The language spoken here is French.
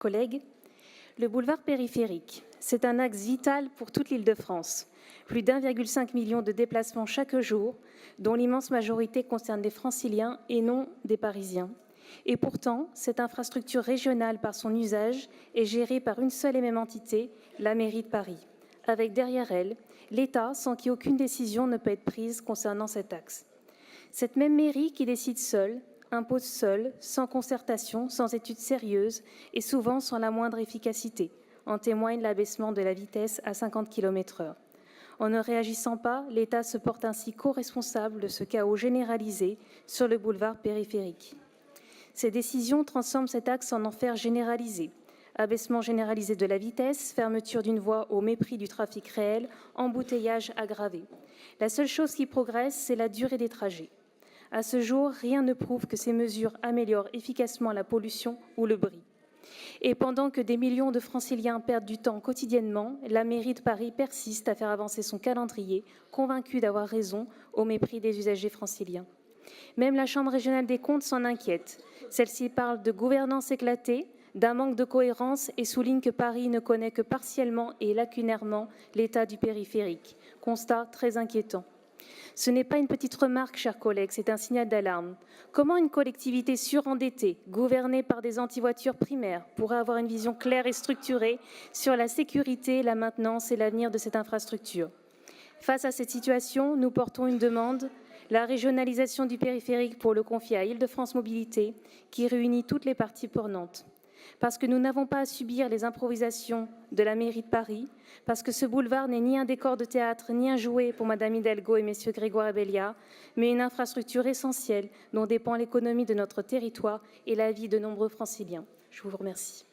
Collègues, le boulevard périphérique, c'est un axe vital pour toute l'Île-de-France. Plus d'1,5 million de déplacements chaque jour, dont l'immense majorité concerne des Franciliens et non des Parisiens. Et pourtant, cette infrastructure régionale par son usage est gérée par une seule et même entité, la mairie de Paris, avec derrière elle l'État sans qui aucune décision ne peut être prise concernant cet axe. Cette même mairie qui décide seule, impose seule, sans concertation, sans études sérieuses et souvent sans la moindre efficacité. En témoigne l'abaissement de la vitesse à 50 km/h. En ne réagissant pas, l'État se porte ainsi co-responsable de ce chaos généralisé sur le boulevard périphérique. Ces décisions transforment cet axe en enfer généralisé. Abaissement généralisé de la vitesse, fermeture d'une voie au mépris du trafic réel, embouteillage aggravé. La seule chose qui progresse, c'est la durée des trajets. À ce jour, rien ne prouve que ces mesures améliorent efficacement la pollution ou le bruit. Et pendant que des millions de Franciliens perdent du temps quotidiennement, la mairie de Paris persiste à faire avancer son calendrier, convaincue d'avoir raison au mépris des usagers franciliens. Même la Chambre régionale des comptes s'en inquiète. Celle-ci parle de gouvernance éclatée, d'un manque de cohérence et souligne que Paris ne connaît que partiellement et lacunairement l'état du périphérique. Constat très inquiétant. Ce n'est pas une petite remarque, chers collègues, c'est un signal d'alarme. Comment une collectivité surendettée, gouvernée par des anti-voitures primaires, pourrait avoir une vision claire et structurée sur la sécurité, la maintenance et l'avenir de cette infrastructure? Face à cette situation, nous portons une demande, la régionalisation du périphérique pour le confier à Île-de-France Mobilité, qui réunit toutes les parties prenantes. Parce que nous n'avons pas à subir les improvisations de la mairie de Paris, parce que ce boulevard n'est ni un décor de théâtre, ni un jouet pour Madame Hidalgo et Messieurs Grégoire et Béliard, mais une infrastructure essentielle dont dépend l'économie de notre territoire et la vie de nombreux Franciliens. Je vous remercie.